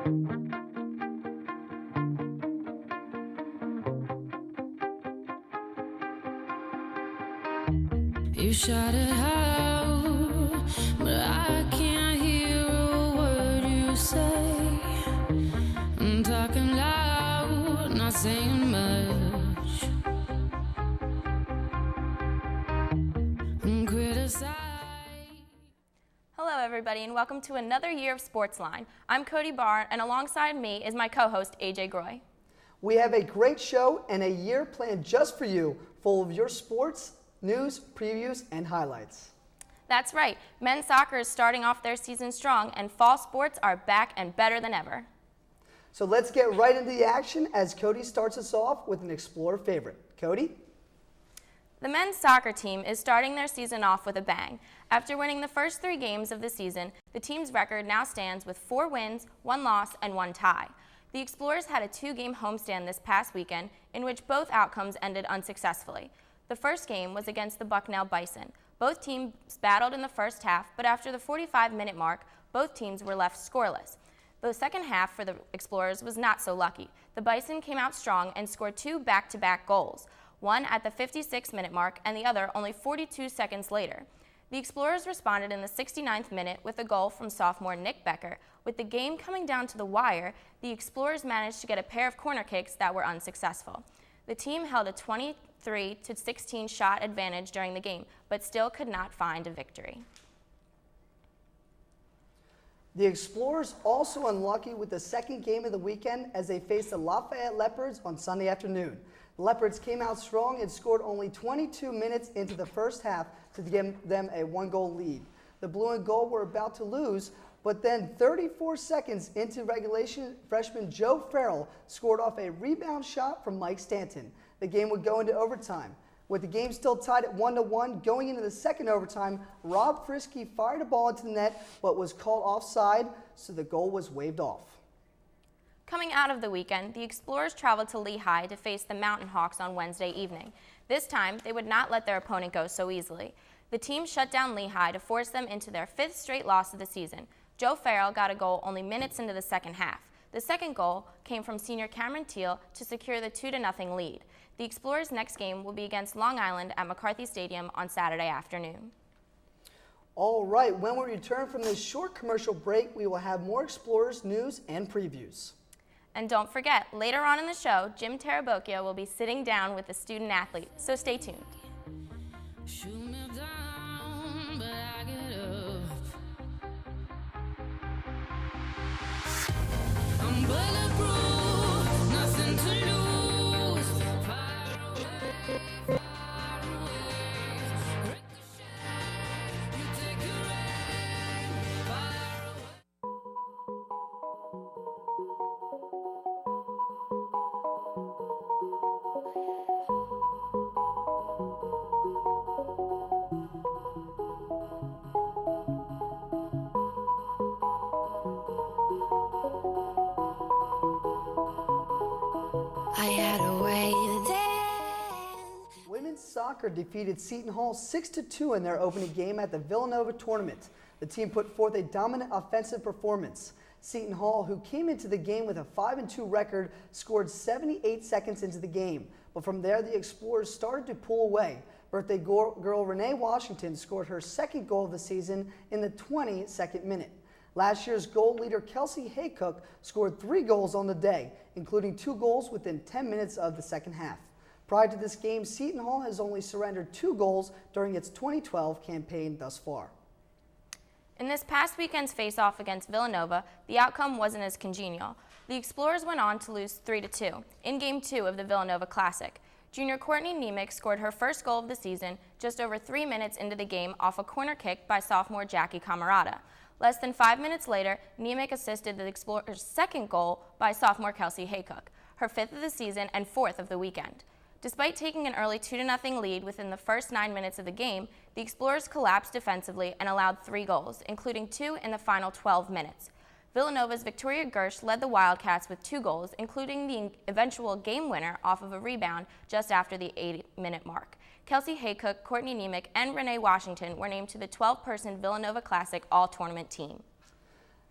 You shout it out, but I can't hear a word you say. I'm talking loud, not saying much. Criticize. Hello everybody and welcome to another year of SportsLine. I'm Cody Barr and alongside me is my co-host AJ Groy. We have a great show and a year planned just for you, full of your sports, news, previews, and highlights. That's right, men's soccer is starting off their season strong and fall sports are back and better than ever. So let's get right into the action as Cody starts us off with an Explorer favorite. Cody? The men's soccer team is starting their season off with a bang. After winning the first 3 games of the season, the team's record now stands with 4 wins, 1 loss, and 1 tie. The Explorers had a 2-game homestand this past weekend in which both outcomes ended unsuccessfully. The first game was against the Bucknell Bison. Both teams battled in the first half, but after the 45-minute mark, both teams were left scoreless. The second half for the Explorers was not so lucky. The Bison came out strong and scored 2 back-to-back goals, one at the 56-minute mark and the other only 42 seconds later. The Explorers responded in the 69th minute with a goal from sophomore Nick Becker. With the game coming down to the wire, the Explorers managed to get a pair of corner kicks that were unsuccessful. The team held a 23-16 shot advantage during the game, but still could not find a victory. The Explorers also unlucky with the second game of the weekend as they faced the Lafayette Leopards on Sunday afternoon. The Leopards came out strong and scored only 22 minutes into the first half to give them a 1-goal lead. The Blue and Gold were about to lose, but then 34 seconds into regulation, freshman Joe Farrell scored off a rebound shot from Mike Stanton. The game would go into overtime. With the game still tied at 1-1, going into the second overtime, Rob Frisky fired a ball into the net but was called offside, so the goal was waved off. Coming out of the weekend, the Explorers traveled to Lehigh to face the Mountain Hawks on Wednesday evening. This time, they would not let their opponent go so easily. The team shut down Lehigh to force them into their 5th straight loss of the season. Joe Farrell got a goal only minutes into the second half. The second goal came from senior Cameron Teal to secure the 2-0 lead. The Explorers' next game will be against Long Island at McCarthy Stadium on Saturday afternoon. All right, when we return from this short commercial break, we will have more Explorers news and previews. And don't forget, later on in the show, Jim Terabocchio will be sitting down with a student athlete, so stay tuned. Shoot me down, but I get up. I'm bulletproof, nothing to lose. Far away, far away. Ricochet, you take your aim. Far away. I had a way then. Women's soccer defeated Seton Hall 6-2 in their opening game at the Villanova tournament. The team put forth a dominant offensive performance. Seton Hall, who came into the game with a 5-2 record, scored 78 seconds into the game. But from there, the Explorers started to pull away. Birthday girl Renee Washington scored her second goal of the season in the 22nd minute. Last year's goal leader Kelsey Haycock scored 3 goals on the day, including 2 goals within 10 minutes of the second half. Prior to this game, Seton Hall has only surrendered 2 goals during its 2012 campaign thus far. In this past weekend's face-off against Villanova, the outcome wasn't as congenial. The Explorers went on to lose 3-2 in Game 2 of the Villanova Classic. Junior Courtney Nemec scored her first goal of the season just over 3 minutes into the game off a corner kick by sophomore Jackie Camarada. Less than 5 minutes later, Nemec assisted the Explorers' second goal by sophomore Kelsey Haycock, her 5th of the season and 4th of the weekend. Despite taking an early 2-0 lead within the first 9 minutes of the game, the Explorers collapsed defensively and allowed 3 goals, including 2 in the final 12 minutes. Villanova's Victoria Gersh led the Wildcats with 2 goals, including the eventual game winner off of a rebound just after the 8-minute mark. Kelsey Haycock, Courtney Nemec, and Renee Washington were named to the 12-person Villanova Classic All-Tournament team.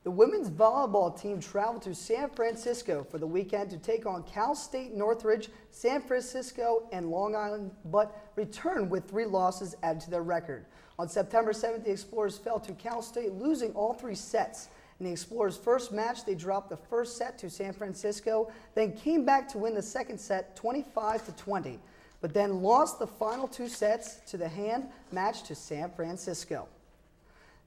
The women's volleyball team traveled to San Francisco for the weekend to take on Cal State Northridge, San Francisco, and Long Island, but returned with 3 losses added to their record. On September 7th, the Explorers fell to Cal State, losing all 3 sets. In the Explorers' first match, they dropped the first set to San Francisco, then came back to win the second set 25-20, but then lost the final 2 sets to the hand match to San Francisco.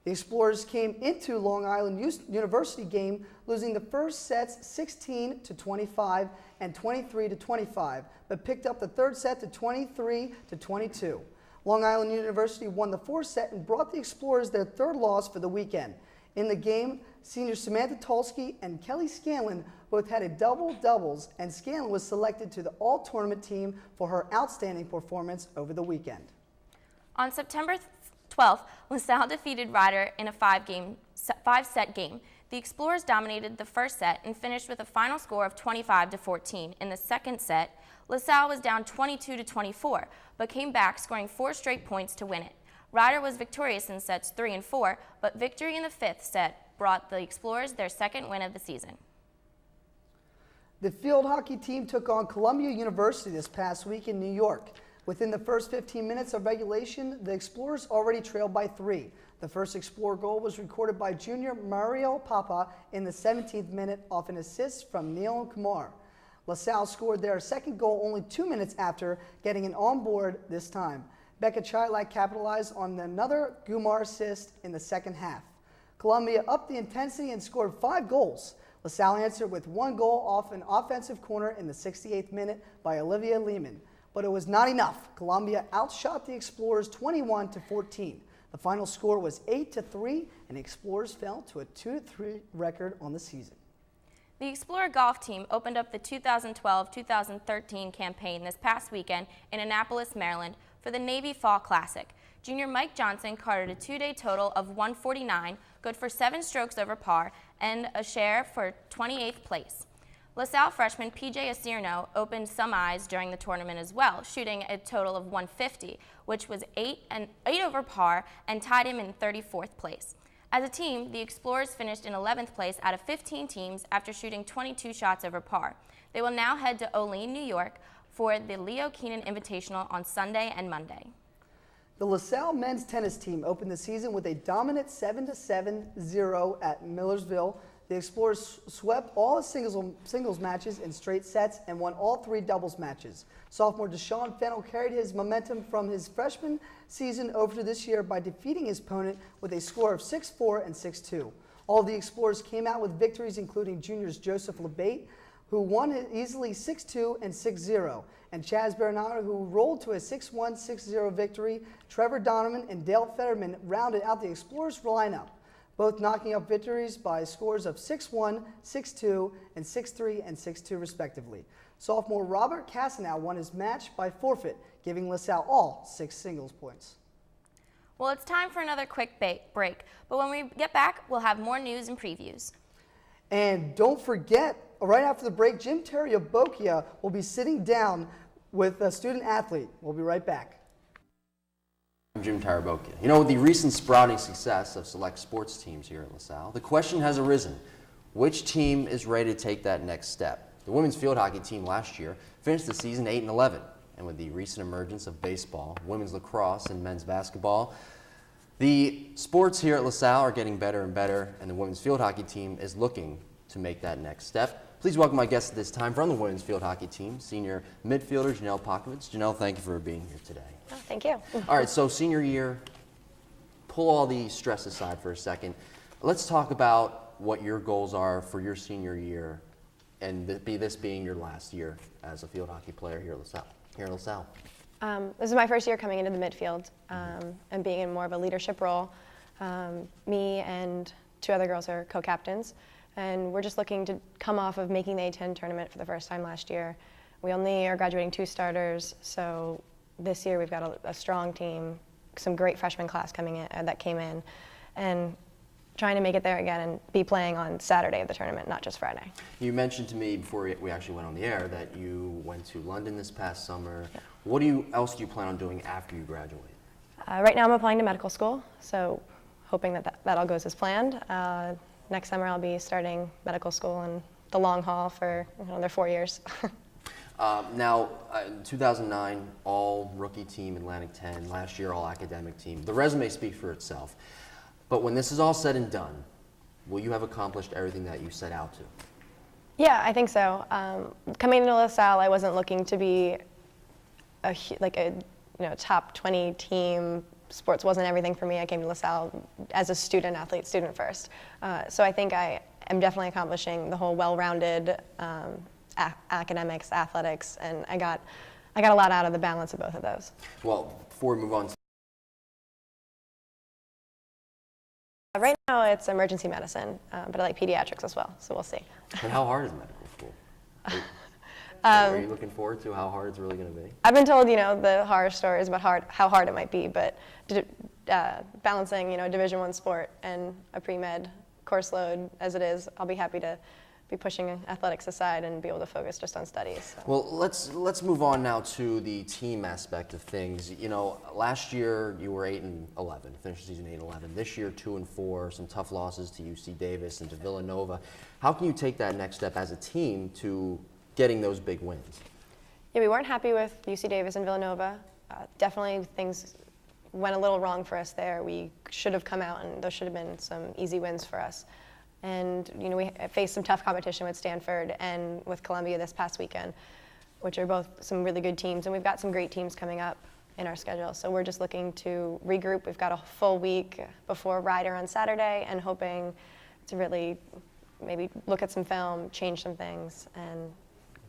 The Explorers came into Long Island University game losing the first sets 16-25 and 23-25, but picked up the third set to 23-22. Long Island University won the fourth set and brought the Explorers their 3rd loss for the weekend. In the game, senior Samantha Tulsky and Kelly Scanlon both had a double-doubles, and Scanlon was selected to the all-tournament team for her outstanding performance over the weekend. On September 12th, LaSalle defeated Rider in a 5-set game. The Explorers dominated the first set and finished with a final score of 25-14. In the second set, LaSalle was down 22-24, but came back, scoring 4 straight points to win it. Rider was victorious in sets 3 and 4, but victory in the 5th set brought the Explorers their 2nd win of the season. The field hockey team took on Columbia University this past week in New York. Within the first 15 minutes of regulation, the Explorers already trailed by 3. The first Explorer goal was recorded by junior Mario Papa in the 17th minute off an assist from Neil Kumar. LaSalle scored their 2nd goal only 2 minutes after getting an on-board this time. Becca Chilak capitalized on another Kumar assist in the second half. Columbia upped the intensity and scored 5 goals. LaSalle answered with 1 goal off an offensive corner in the 68th minute by Olivia Lehman. But it was not enough. Columbia outshot the Explorers 21-14. The final score was 8-3, and the Explorers fell to a 2-3 record on the season. The Explorer golf team opened up the 2012-2013 campaign this past weekend in Annapolis, Maryland for the Navy Fall Classic. Junior Mike Johnson carded a 2-day total of 149, good for 7 strokes over par, and a share for 28th place. LaSalle freshman PJ Acierno opened some eyes during the tournament as well, shooting a total of 150, which was 8 over par and tied him in 34th place. As a team, the Explorers finished in 11th place out of 15 teams after shooting 22 shots over par. They will now head to Olean, New York for the Leo Keenan Invitational on Sunday and Monday. The LaSalle men's tennis team opened the season with a dominant 7-7-0 at Millersville. The Explorers swept all the singles matches in straight sets and won all 3 doubles matches. Sophomore Deshaun Fennell carried his momentum from his freshman season over to this year by defeating his opponent with a score of 6-4 and 6-2. All the Explorers came out with victories, including juniors Joseph LeBate, who won it easily 6-2 and 6-0, and Chaz Bernard, who rolled to a 6-1, 6-0 victory. Trevor Donovan and Dale Fetterman rounded out the Explorers lineup, both knocking up victories by scores of 6-1, 6-2, and 6-3 and 6-2 respectively. Sophomore Robert Cassanow won his match by forfeit, giving LaSalle all 6 singles points. Well, it's time for another quick break, but when we get back, we'll have more news and previews. And don't forget, right after the break, Jim Terry-Abokia will be sitting down with a student athlete. We'll be right back. I'm Jim Tarabokia. You know, with the recent sprouting success of select sports teams here at LaSalle, the question has arisen, which team is ready to take that next step? The women's field hockey team last year finished the season 8-11, and with the recent emergence of baseball, women's lacrosse, and men's basketball, the sports here at LaSalle are getting better and better, and the women's field hockey team is looking to make that next step. Please welcome my guest at this time from the women's field hockey team, senior midfielder Janelle Pokovich. Janelle, thank you for being here today. Oh, thank you. All right, so senior year, pull all the stress aside for a second. Let's talk about what your goals are for your senior year, and this being your last year as a field hockey player here at LaSalle. This is my first year coming into the midfield and being in more of a leadership role. Me and 2 other girls are co-captains, and we're just looking to come off of making the A10 tournament for the first time last year. We only are graduating 2 starters, so this year we've got a strong team, some great freshman class coming in that came in, and trying to make it there again and be playing on Saturday of the tournament, not just Friday. You mentioned to me before we actually went on the air that you went to London this past summer. Yeah. What else do you plan on doing after you graduate? Right now I'm applying to medical school, so hoping that all goes as planned. next summer I'll be starting medical school and the long haul for another 4 years. Now, in 2009, all rookie team, Atlantic 10. Last year, all academic team. The resume speaks for itself. But when this is all said and done, will you have accomplished everything that you set out to? Yeah, I think so. Coming into LaSalle, I wasn't looking to be a top 20 team. Sports wasn't everything for me. I came to LaSalle as a student athlete, student first. So I think I am definitely accomplishing the whole well-rounded academics, athletics, and I got a lot out of the balance of both of those. Well, before we move on, Right now it's emergency medicine, but I like pediatrics as well, so we'll see. and how hard is medical school? Are you looking forward to how hard it's really going to be? I've been told, the horror stories about how hard it might be, but balancing, a Division I sport and a pre-med course load as it is, I'll be happy to be pushing athletics aside and be able to focus just on studies. So. Well, let's move on now to the team aspect of things. Last year you were 8-11, finished the season 8-11. This year 2-4, some tough losses to UC Davis and to Villanova. How can you take that next step as a team to getting those big wins? Yeah, we weren't happy with UC Davis and Villanova. Definitely things went a little wrong for us there. We should have come out and those should have been some easy wins for us. And we faced some tough competition with Stanford and with Columbia this past weekend, which are both some really good teams. And we've got some great teams coming up in our schedule. So we're just looking to regroup. We've got a full week before Ryder on Saturday and hoping to really maybe look at some film, change some things, and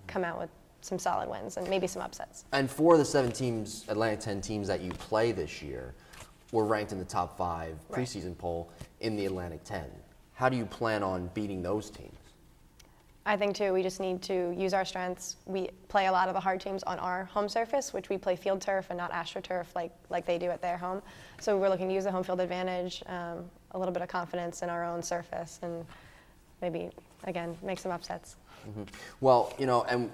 come out with some solid wins and maybe some upsets. And 4 of the 7 teams, Atlantic 10 teams that you play this year, were ranked in the top 5 preseason poll in the Atlantic 10. How do you plan on beating those teams? I think, too, we just need to use our strengths. We play a lot of the hard teams on our home surface, which we play field turf and not AstroTurf like they do at their home. So we're looking to use the home field advantage, a little bit of confidence in our own surface, and maybe, again, make some upsets. Mm-hmm. Well, and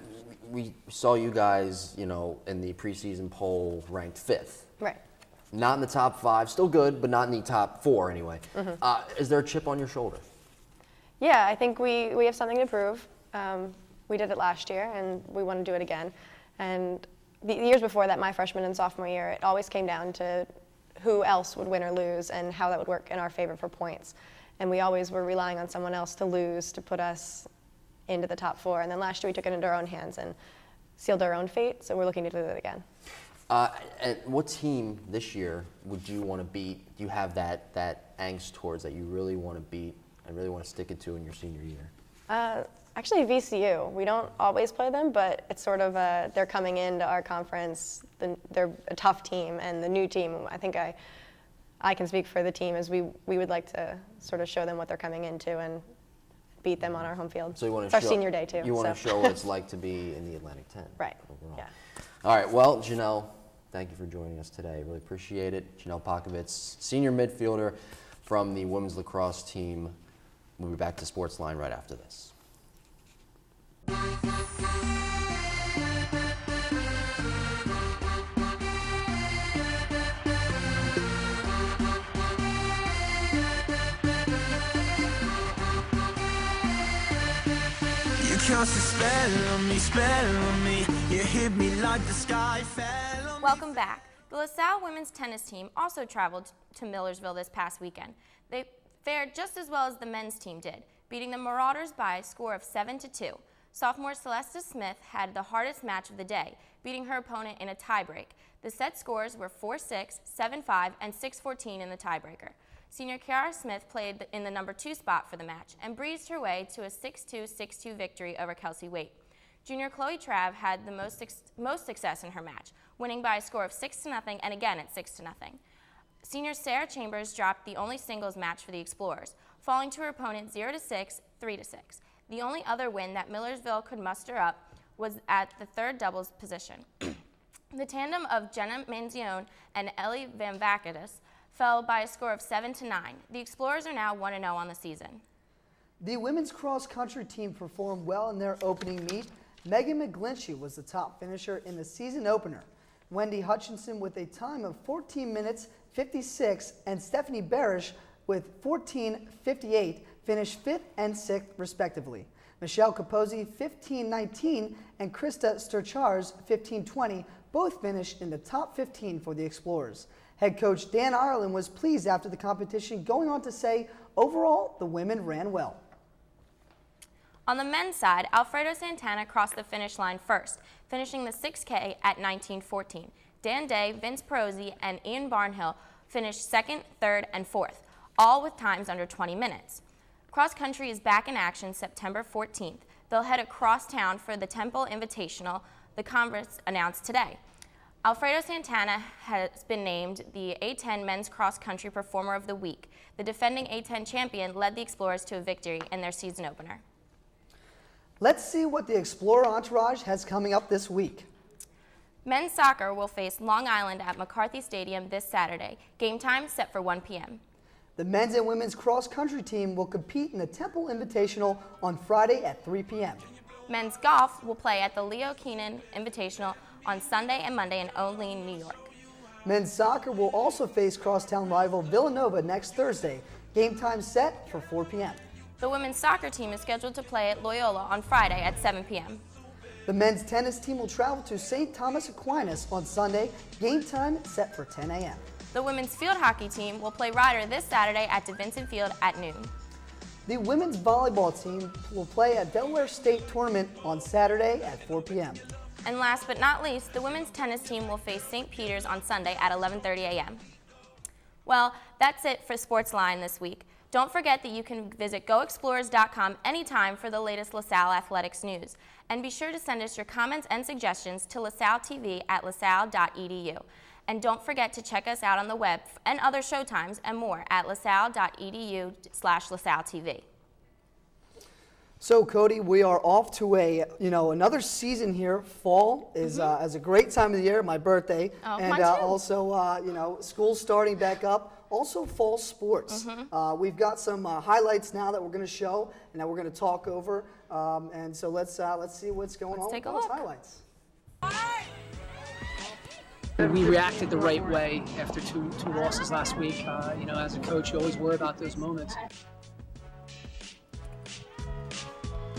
we saw you guys, in the preseason poll ranked 5th. Right. Not in the top 5, still good, but not in the top 4 anyway. Mm-hmm. Is there a chip on your shoulder? Yeah, I think we have something to prove. We did it last year, and we want to do it again. And the years before that, my freshman and sophomore year, it always came down to who else would win or lose and how that would work in our favor for points. And we always were relying on someone else to lose to put us into the top 4. And then last year we took it into our own hands and sealed our own fate, so we're looking to do it again. And what team this year would you want to beat? Do you have that angst towards that you really want to beat and really want to stick it to in your senior year? Actually, VCU. We don't always play them, but it's sort of they're coming into our conference. They're a tough team, and the new team, I think I can speak for the team, as we would like to sort of show them what they're coming into and beat them on our home field. So you want it's to our senior day, too. You want to show what it's like to be in the Atlantic 10. Right, overall. yeah. All right, well, Janelle, thank you for joining us today. Really appreciate it. Janelle Pokovits, senior midfielder from the women's lacrosse team. We'll be back to SportsLine right after this. You cast a spell on me. You hit me like the sky fell on me. Welcome back. The LaSalle women's tennis team also traveled to Millersville this past weekend. They fared just as well as the men's team did, beating the Marauders by a score of 7-2. Sophomore Celesta Smith had the hardest match of the day, beating her opponent in a tiebreak. The set scores were 4-6, 7-5, and 6-14 in the tiebreaker. Senior Kiara Smith played in the number 2 spot for the match and breezed her way to a 6-2, 6-2 victory over Kelsey Waite. Junior Chloe Trav had the most success in her match, winning by a score of 6-0 and again at 6-0. Senior Sarah Chambers dropped the only singles match for the Explorers, falling to her opponent 0-6, 3-6. The only other win that Millersville could muster up was at the third doubles position. The tandem of Jenna Manzione and Ellie Van Vakidis fell by a score of 7-9. The Explorers are now 1-0 on the season. The women's cross-country team performed well in their opening meet. Megan McGlinchey was the top finisher in the season opener. Wendy Hutchinson with a time of 14 minutes 56 and Stephanie Barish with 14:58 finished 5th and 6th respectively. Michelle Capozzi 15-19 and Krista Sturchars 15-20 both finished in the top 15 for the Explorers. Head coach Dan Ireland was pleased after the competition, going on to say, overall, the women ran well. On the men's side, Alfredo Santana crossed the finish line first, finishing the 6K at 19:14. Dan Day, Vince Perozzi, and Ian Barnhill finished 2nd, 3rd, and 4th, all with times under 20 minutes. Cross country is back in action September 14th. They'll head across town for the Temple Invitational, the Conference announced today. Alfredo Santana has been named the A10 Men's Cross Country Performer of the Week. The defending A10 champion led the Explorers to a victory in their season opener. Let's see what the Explorer entourage has coming up this week. Men's soccer will face Long Island at McCarthy Stadium this Saturday. Game time set for 1 p.m. The men's and women's cross-country team will compete in the Temple Invitational on Friday at 3 p.m. Men's golf will play at the Leo Keenan Invitational on Sunday and Monday in Olean, New York. Men's soccer will also face crosstown rival Villanova next Thursday. Game time set for 4 p.m. The women's soccer team is scheduled to play at Loyola on Friday at 7 p.m. The men's tennis team will travel to St. Thomas Aquinas on Sunday. Game time set for 10 a.m. The women's field hockey team will play Ryder this Saturday at DeVincent Field at noon. The women's volleyball team will play at Delaware State Tournament on Saturday at 4 p.m. And last but not least, the women's tennis team will face St. Peter's on Sunday at 11:30 a.m. Well, that's it for SportsLine this week. Don't forget that you can visit goexplorers.com anytime for the latest LaSalle athletics news. And be sure to send us your comments and suggestions to lasalletv@lasalle.edu. And don't forget to check us out on the web and other showtimes and more at lasalle.edu/LaSalleTV. So, Cody, we are off to another season here. Fall is a great time of the year, my birthday, Oh, and mine too. also school's starting back up. Also, fall sports. We've got some highlights now that we're going to show and that we're going to talk over. And so let's see what's going on take with a those look. highlights. We reacted the right way after two losses last week. As a coach, you always worry about those moments.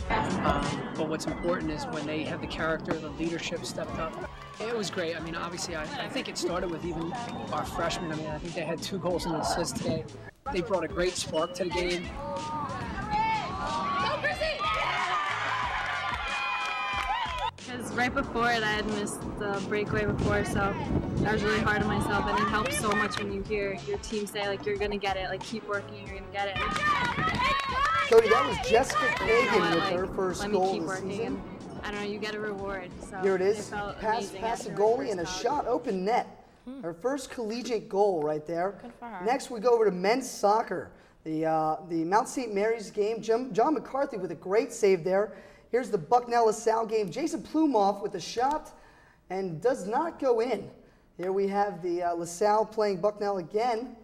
But what's important is when they have the character, the leadership stepped up. It was great. I mean, obviously, I think it started with even our freshmen. I mean, I think they had 2 goals and an assist today. They brought a great spark to the game. Because right before it, I had missed the breakaway before, so I was really hard on myself. And it helps so much when you hear your team say, like, you're going to get it, like, keep working, you're going to get it. Cody, that was Jessica You know Kagan what, with like, her first let goal me keep of the working, season. and I don't know, you get a reward. So Here it is, felt pass amazing the after my goalie first and a goal. shot open net. Her first collegiate goal right there. Good for her. Next, we go over to men's soccer. The Mount St. Mary's game, John McCarthy with a great save there. Here's the Bucknell-LaSalle game. Jason Plumoff with a shot and does not go in. Here we have the LaSalle playing Bucknell again.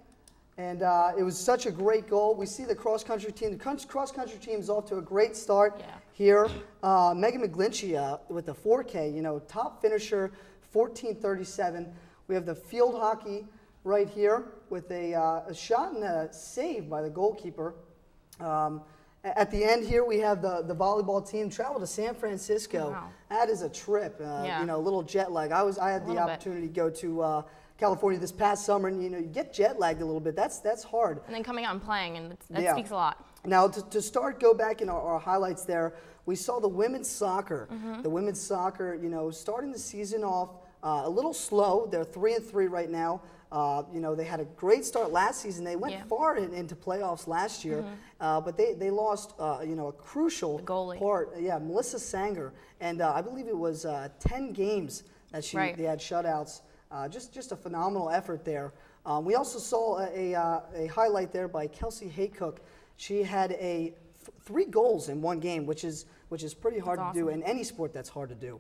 And it was such a great goal. We see the cross-country team. The cross-country team is off to a great start here. Megan McGlinchey with the 4K, top finisher, 14:37. We have the field hockey right here with a shot and a save by the goalkeeper. At the end here, we have the volleyball team travel to San Francisco. Wow. That is a trip, Yeah. a little jet lag. I had the little bit. opportunity to go to California this past summer, and you get jet lagged a little bit. That's hard. And then coming out and playing, and that Yeah. speaks a lot. Now, to go back in our highlights there, we saw the women's soccer. The women's soccer, starting the season off a little slow. They're 3-3 right now. They had a great start last season. They went far into playoffs last year, but they lost, a crucial goalie. part. Yeah, Melissa Sanger, and I believe it was 10 games that they had shutouts. Just a phenomenal effort there. We also saw a highlight there by Kelsey Haycock. She had 3 goals in one game, which is pretty hard to do in any sport. That's hard to do.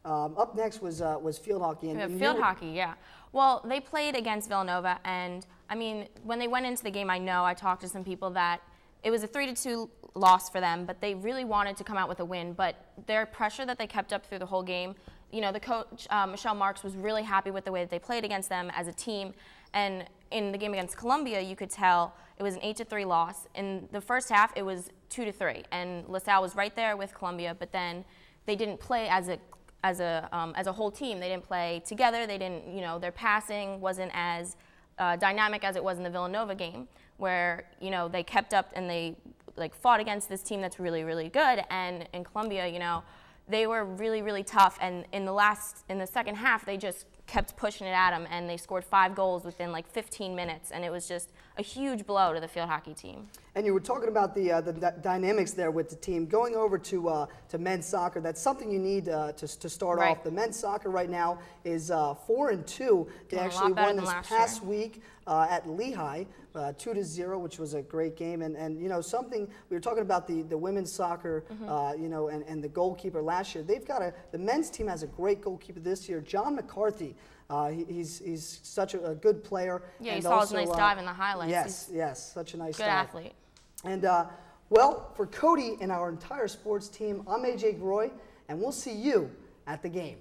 Up next was field hockey. Field hockey, yeah. Well, they played against Villanova, and I mean, when they went into the game, I talked to some people that it was a 3-2 loss for them, but they really wanted to come out with a win. But their pressure that they kept up through the whole game, the coach, Michelle Marks, was really happy with the way that they played against them as a team. And in the game against Columbia, you could tell It was an 8-3 loss. In the first half, it was 2-3, and LaSalle was right there with Columbia, but then they didn't play as a whole team. They didn't play together. They didn't, their passing wasn't as dynamic as it was in the Villanova game, where, they kept up and they fought against this team that's really, really good. And in Columbia, they were really, really tough. And in the second half, they just kept pushing it at them, and they scored 5 goals within 15 minutes, and it was just a huge blow to the field hockey team. And you were talking about the dynamics there with the team. Going over to men's soccer, that's something you need to start Right. off. The men's soccer right now is 4-2. They Doing a actually lot better won than this last past year. week at Lehigh, 2-0, which was a great game. And something we were talking about the women's soccer, and the goalkeeper last year. They've got the men's team has a great goalkeeper this year, John McCarthy. He's such a good player. Yeah, and you saw his also, nice dive in the highlights. Yes, such a nice Good dive. athlete. And well, for Cody and our entire sports team, I'm AJ Groy, and we'll see you at the game.